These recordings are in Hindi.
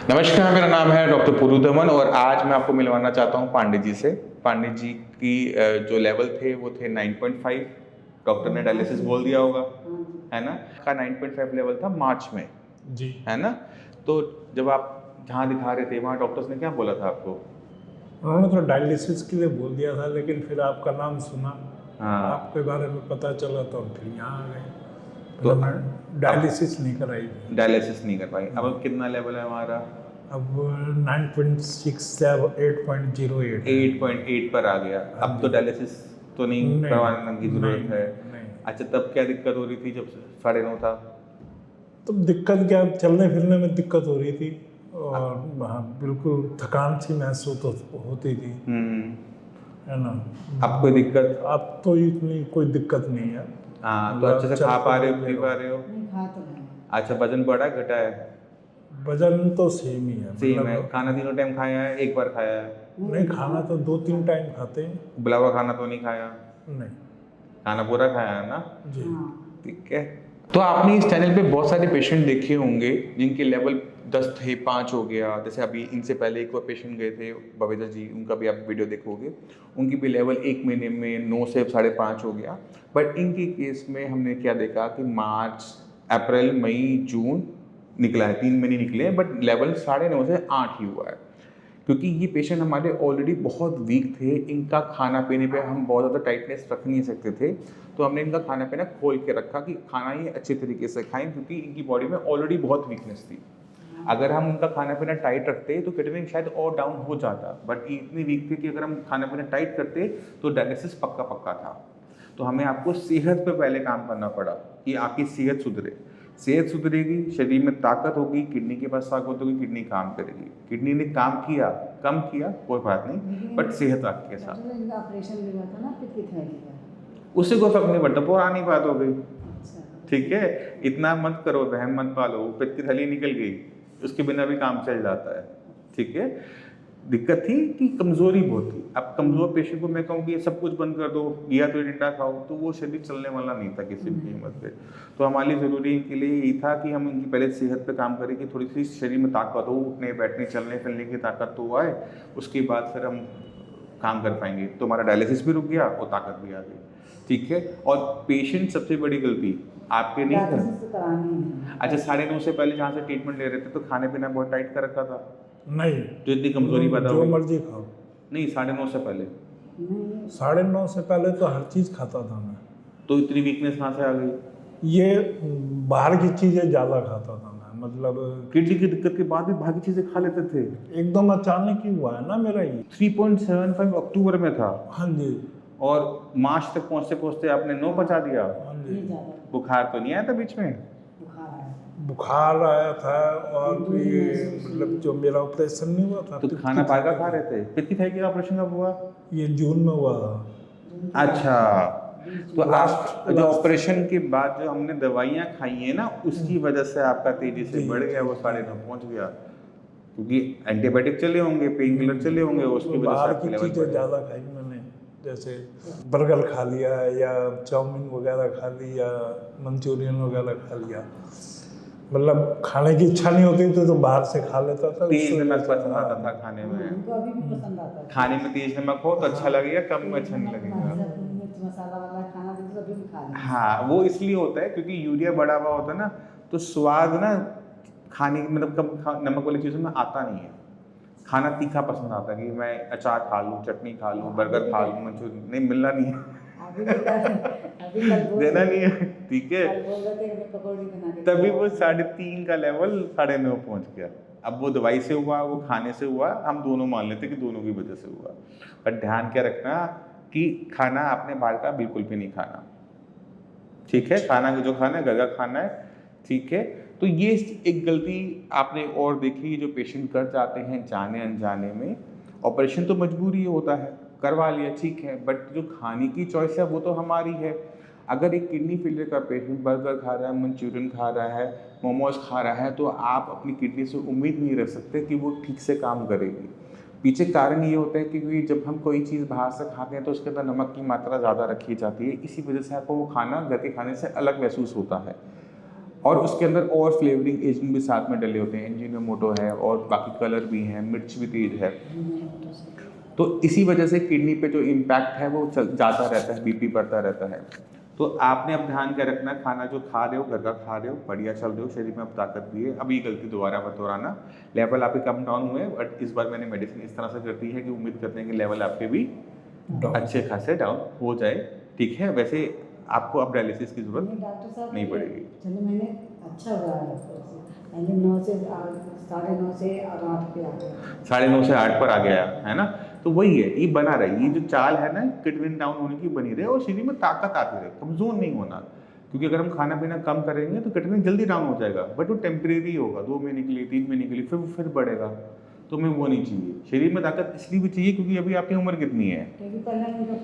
नमस्कार, मेरा नाम है डॉक्टर पुरु दमन और आज मैं आपको मिलवाना चाहता हूँ पांडे जी से। पांडे जी की जो लेवल थे वो थे 9.5। डॉक्टर ने डायलिसिस बोल दिया होगा, है ना? का 9.5 लेवल था मार्च में, जी। है ना? तो जब आप जहाँ दिखा रहे थे वहाँ डॉक्टर्स ने क्या बोला था आपको? उन्होंने तो डायलिसिस के लिए बोल दिया था, लेकिन फिर आपका नाम सुना, हाँ। आपके बारे में पता चला तो हम फिर यहाँ आ गए। तो मतलब मैं डायलिसिस नहीं कराई थी। डायलिसिस नहीं कर पाए। अब कितना लेवल है हमारा? अब 9.6 या 8.08 है। 8.8 पर आ गया। अब तो डायलिसिस तो नहीं करवाने की जरूरत है। नहीं। अच्छा, तब क्या दिक्कत हो रही थी जब 9.5 था? तो दिक्कत क्या, चलने फिरने में दिक्कत हो रही थी और हाँ बिल्कुल थकान सी महसूस होती थी, है ना? अब कोई दिक्कत? अब तो इतनी कोई दिक्कत नहीं है। हाँ, तो अच्छे से खा पा रहे हो, पी पा रहे हो? नहीं खा तो नहीं। अच्छा, वजन बढ़ा है घटा है? वजन तो सेम ही है। सेम है। खाना तीनों टाइम खाया है, एक बार खाया है? नहीं, खाना तो 2-3 टाइम खाते हैं। उबला हुआ खाना तो नहीं खाया? नहीं। खाना पूरा खाया है ना? जी। ठीक है। तो आपने इस चैनल पे बहुत सारे पेशेंट देखे होंगे जिनके लेवल 10 थे, 5 हो गया। जैसे अभी इनसे पहले एक और पेशेंट गए थे बवेदा जी, उनका भी आप वीडियो देखोगे, उनकी भी लेवल 1 महीने में 9 से 5.5 हो गया। बट इनके केस में हमने क्या देखा कि मार्च, अप्रैल, मई, जून निकला है, 3 महीने निकले हैं, बट लेवल 9.5 से 8 ही हुआ है। क्योंकि ये पेशेंट हमारे ऑलरेडी बहुत वीक थे। इनका खाना पीने पे हम बहुत ज़्यादा टाइटनेस रख नहीं सकते थे, तो हमने इनका खाना पीना खोल के रखा कि खाना ये अच्छे तरीके से खाएं, क्योंकि इनकी बॉडी में ऑलरेडी बहुत वीकनेस थी। अगर हम उनका खाना पीना टाइट रखते तो किडनी शायद और डाउन हो जाता, बट ये इतनी वीक थी कि अगर हम खाना पीना टाइट करते तो डायलिसिस पक्का पक्का था। तो हमें आपको सेहत पे पहले काम करना पड़ा कि आपकी सेहत सुधरे। सेहत सुधरेगी, शरीर में ताकत होगी, किडनी के पास ताकत होगी, किडनी काम करेगी। किडनी ने काम किया, कम किया, कोई बात नहीं, बट सेहत आपके साथ। इनका ऑपरेशन भी हुआ था ना पित्त की थैली का। उससे कोई फर्क नहीं पड़ता, पुरानी बात हो गई। अच्छा। ठीक है, इतना मत करो, वहम मत पालो। पित्त की थैली निकल गई, उसके बिना भी काम चल जाता है। ठीक है, दिक्कत थी कि कमज़ोरी बहुत थी। अब कमज़ोर पेशेंट को मैं कहूँ कि ये सब कुछ बंद कर दो, या तो डंडा खाओ, तो वो शरीर चलने वाला नहीं था किसी भी कीमत पे। तो हमारे लिए ज़रूरी के लिए यही था कि हम उनकी पहले सेहत पे काम करें कि थोड़ी सी शरीर में ताकत हो, उठने बैठने चलने फिरने की ताकत तो आए, उसके बाद फिर हम काम कर पाएंगे। तो हमारा डायलिसिस भी रुक गया और ताकत भी आ गई। ठीक है, और पेशेंट सबसे बड़ी गलती आपके नहीं डायलिसिस कर। तो करानी ही नहीं। अच्छा, 9.5 से पहले जहाँ से ट्रीटमेंट ले रहे थे तो खाने पीना बहुत टाइट कर रखा था? नहीं, जो इतनी कमजोरी पैदा जो हुई? मर्जी खाओ। नहीं, 9.5 से पहले? नहीं, 9.5 से पहले तो हर चीज़ खाता था मैं। तो इतनी वीकनेस कहाँ से आ गई? ये बाहर की चीज़ें ज़्यादा खाता था मैं, मतलब किडनी की दिक्कत के बाद भी बाकी चीजें खा लेते थे? एकदम अचानक ही हुआ है ना मेरा ये। 3.75 अक्टूबर में था हाँ जी। और मार्च तक पहुंचते पहुंचते आपने 9 पचा दिया। हाँ ये जी। ज़्यादा बुखार तो नहीं आया था बीच में? बुखार आया। बुखार आया था और ये मतलब जो मेरा ऑपरेशन नहीं हुआ था। तो खाना पाएगा खा रहे थे? पित्त की थैली का ऑपरेशन कब हुआ? ये जून में हुआ था। अच्छा, तो आप जो ऑपरेशन के बाद जो हमने दवाइयाँ खाई है ना, उसकी वजह से आपका तेजी से बढ़ गया, वो 9.5 पहुंच गया। क्योंकि एंटीबायोटिक चले होंगे, पेन किलर चले होंगे, उसकी वजह से बाहर आपका की लेवल चीज़ें बढ़ गया। ज़्यादा खाई मैंने, जैसे बर्गर खा लिया या चाउमीन वगैरह खा ली या मंचूरियन वगैरह खा लिया। मतलब खाने की इच्छा नहीं होती थी तो बाहर से खा लेता था। तेज नमक पसंद आता था खाने में? उनको अभी भी पसंद आता है। खाने में तेज नमक हो तो अच्छा लगेगा, कम में अच्छा नहीं लगेगा। मिर्च मसाला वाला खाना दे तो अभी भी खा लेंगे। हाँ, वो इसलिए होता है क्योंकि यूरिया बढ़ा हुआ होता है ना, तो स्वाद ना खाने मतलब कम नमक वाली चीज़ों में आता नहीं है। खाना तीखा पसंद आता है कि मैं अचार खा लूँ, चटनी खा लूँ, बर्गर खा लूँ, मंचूरियन नहीं, मिलना नहीं है। अभी कल बोल देना नहीं है। ठीक है, कल बोल रहे थे कि मैं पकौड़ी बना के तभी वो खिलाऊंगा। 3.5 का लेवल 9.5 पहुंच गया। अब वो दवाई से हुआ, वो खाने से हुआ, हम दोनों मान लेते कि दोनों की वजह से हुआ। पर ध्यान क्या रखना कि खाना आपने बाहर का बिल्कुल भी नहीं खाना। ठीक है, खाना जो खाना है घर का खाना है। ठीक है, तो ये एक गलती आपने और देखी जो पेशेंट कर जाते हैं जाने अनजाने में। ऑपरेशन तो मजबूरी होता है, करवा लिया, ठीक है, बट जो खाने की चॉइस है वो तो हमारी है। अगर एक किडनी फेलियर का पेशेंट बर्गर खा रहा है, मंचूरियन खा रहा है, मोमोज खा रहा है, तो आप अपनी किडनी से उम्मीद नहीं रख सकते कि वो ठीक से काम करेगी। पीछे कारण ये होता है कि जब हम कोई चीज़ बाहर से खाते हैं तो उसके अंदर नमक की मात्रा ज़्यादा रखी जाती है, इसी वजह से आपको वो खाना घर के खाने से अलग महसूस होता है। और उसके अंदर और फ्लेवरिंग एजेंट भी साथ में डले होते हैं, एंजिनोमोटो है और बाकी कलर भी हैं, मिर्च भी तेज है। तो इसी वजह से किडनी पे जो इम्पैक्ट है वो जाता रहता है, बीपी बढ़ता रहता है। तो आपने अब ध्यान क्या रखना, खाना जो खा रहे हो घर का खा रहे हो, बढ़िया चल रहे हो, शरीर में अब ताकत भी है। अब ये गलती दोबारा मत दोहराना। लेवल आपके कम डाउन हुए, बट इस बार मैंने मेडिसिन इस तरह से कर दी है कि उम्मीद करते हैं कि लेवल आपके भी अच्छे खासे डाउन हो जाए, ठीक है। वैसे आपको अब डायलिसिस की जरूरत डॉक्टर साहब नहीं पड़ेगी। चलो मैंने अच्छा हुआ है, पहले 9 से 9:30 से 8 पे आ गया, 9:30 से 8 पर आ गया है ना। तो वही है, ये बना रहे, ये जो चाल है ना किडनी डाउन होने की बनी रहे और शरीर में ताकत आती रहे, कमजोर नहीं होना। क्योंकि अगर हम खाना पीना कम करेंगे तो किडनी जल्दी डाउन हो जाएगा, बट वो टेम्परेरी होगा, 2 महीने के लिए 3 महीने के लिए, फिर बढ़ेगा। तो हमें वो नहीं चाहिए। शरीर में ताकत इसलिए भी चाहिए क्योंकि अभी आपकी उम्र कितनी है? क्योंकि पहले उनका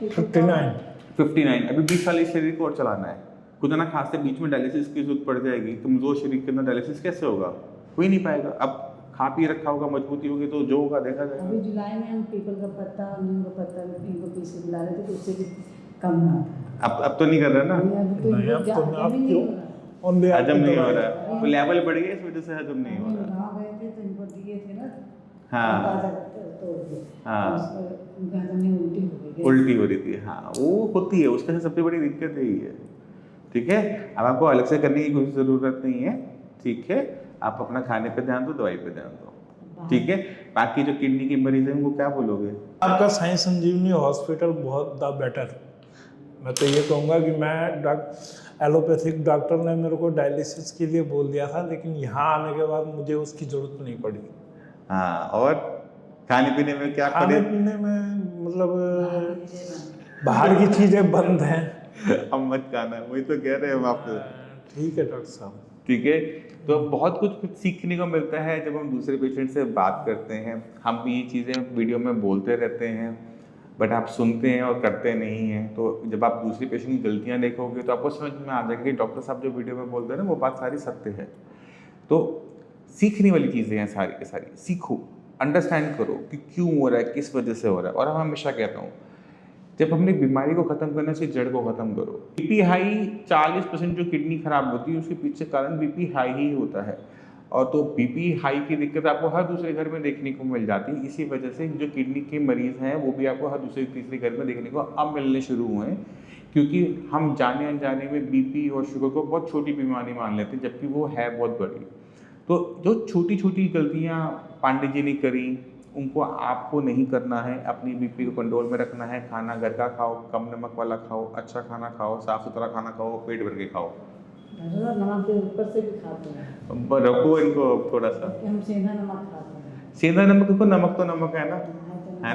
59। अभी 20 साल इस शरीर को और चलाना है। खुदा ना खास से बीच में डायलिसिस की जरूरत पड़ जाएगी, कमजोर शरीर के अंदर डायलिसिस कैसे होगा? हो ही नहीं पाएगा। अब खा पी रखा होगा, मजबूती होगी, तो जो होगा देखा जाएगा। अभी जुलाई में हम पीपल का पत्ता, नीम का पत्ता इनको पीस के मिला रहे थे, तो उससे भी कम ना था। अब तो नहीं कर रहे ना, अभी तो नहीं, अब तो इनको आप नहीं क्यों? हो रहा। हजम नहीं हो रहा है, वो लेवल बढ़ गया, इस वजह से हजम नहीं हो रहा। गाँव गए थे तो इनको दिए थे ना, हाँ। ताजा तोड़ के, हाँ। तो उनका हजम नहीं, उल्टी हो गई। उल्टी हो रही थी, हाँ वो होती है, उसका सबसे बड़ी दिक्कत यही है, ठीक है। अब आपको अलग से करने की कोई ज़रूरत नहीं है, ठीक है। आप अपना खाने पे ध्यान दो, दवाई पे ध्यान दो, ठीक है। बाकी जो किडनी के मरीज हैं उनको क्या बोलोगे? आपका साई संजीवनी हॉस्पिटल बहुत द बेटर। मैं तो ये कहूँगा कि मैं एलोपैथिक डॉक्टर ने मेरे को डायलिसिस के लिए बोल दिया था, लेकिन यहाँ आने के बाद मुझे उसकी ज़रूरत नहीं पड़ी। हाँ, और खाने पीने में क्या खाने पीने में मतलब बाहर की चीज़ें बंद हैं। अब मत खाना, वही तो कह रहे हैं हम आपको, ठीक है डॉक्टर साहब, ठीक है। तो बहुत कुछ सीखने को मिलता है जब हम दूसरे पेशेंट से बात करते हैं। हम भी ये चीज़ें वीडियो में बोलते रहते हैं, बट आप सुनते हैं और करते नहीं हैं। तो जब आप दूसरे पेशेंट की गलतियां देखोगे तो आपको समझ में आ जाएगा कि डॉक्टर साहब जो वीडियो में बोलते हैं ना वो बात सारी सत्य है। तो सीखने वाली चीज़ें हैं सारी की सारी, सीखो, अंडरस्टैंड करो कि क्यों हो रहा है, किस वजह से हो रहा है। और हम हमेशा कहता हूँ, जब हमने बीमारी को ख़त्म करना चाहिए, जड़ को ख़त्म करो। बीपी हाई 40% जो किडनी खराब होती है उसके पीछे कारण बीपी हाई ही होता है। और तो बीपी हाई की दिक्कत आपको हर दूसरे घर में देखने को मिल जाती है। इसी वजह से जो किडनी के मरीज़ हैं वो भी आपको हर दूसरे तीसरे घर में देखने को अब मिलने शुरू हुए हैं, क्योंकि हम जाने अनजाने में बीपी और शुगर को बहुत छोटी बीमारी मान लेते हैं, जबकि वो है बहुत बड़ी। तो जो छोटी छोटी गलतियाँ पांडे जी ने करी उनको आपको नहीं करना है। अपनी बीपी को कंट्रोल में रखना है। खाना घर का खाओ, कम नमक वाला खाओ, अच्छा खाना खाओ, साफ़ सुथरा खाना खाओ, पेट भर के खाओ। नमक के ऊपर से भी खाते हैं, रखो इनको थोड़ा सा। हम सेंधा नमक खाते हैं। सेंधा नमक को, नमक तो नमक है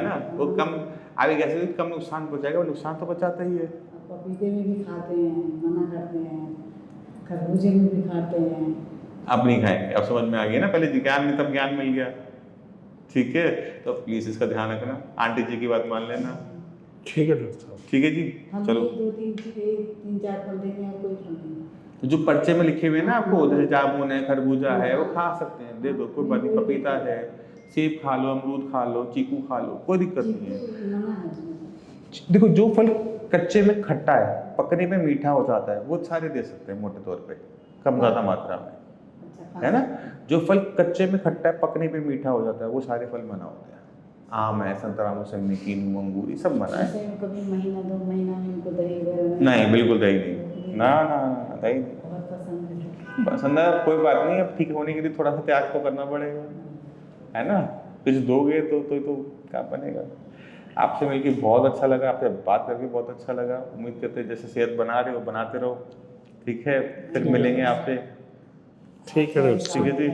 ना, वो कम आगे कैसे कम नुकसान पहुँचाएगा, वो नुकसान तो पहुँचाता ही है। पपीते में भी खाते हैं, मना करते हैं, खरबूजे में भी खाते हैं। अब नहीं खाएंगे, अब समझ में आ गया ना, पहले ज्ञान नहीं तब ज्ञान मिल गया, ठीक है। तो प्लीज़ इसका ध्यान रखना, आंटी जी की बात मान लेना, ठीक है डॉक्टर साहब, ठीक है जी। हम चलो, 2-3-4 फल देंगे और कोई फल नहीं। तो जो पर्चे में लिखे हुए हैं ना आपको, जैसे जामुन है, खरबूजा है, वो खा सकते हैं, दे दो, कोई बात नहीं। पपीता है, सेब खा लो, अमरूद खा लो, चीकू खा लो, कोई दिक्कत नहीं है। मना है उसमें। देखो, जो फल कच्चे में खट्टा है, पकने में मीठा हो जाता है, वो सारे दे सकते हैं मोटे तौर पे, कम ज़्यादा मात्रा में, है ना। जो फल कच्चे में खट्टा है, पकने में मीठा हो जाता है, वो सारे फल मना होते हैं। आम है, संतरा, मौसमी, कीनू, अंगूर, ये सब मना है। ऐसे कभी महीना 2 महीना में उनको दही वगैरह नहीं, बिल्कुल दही नहीं, ना ना ना, दही नहीं बहुत पसंद है। पसंद है, कोई बात नहीं। अब ठीक होने के लिए थोड़ा सा त्याग तो करना पड़ेगा, है ना। कुछ दोगे तो क्या बनेगा। आपसे मिलकर बहुत अच्छा लगा, आपसे बात करके बहुत अच्छा लगा। उम्मीद करते हैं जैसे सेहत बना रहे हो बनाते रहो, ठीक है। फिर मिलेंगे आपसे, ठीक है ठीक है जी।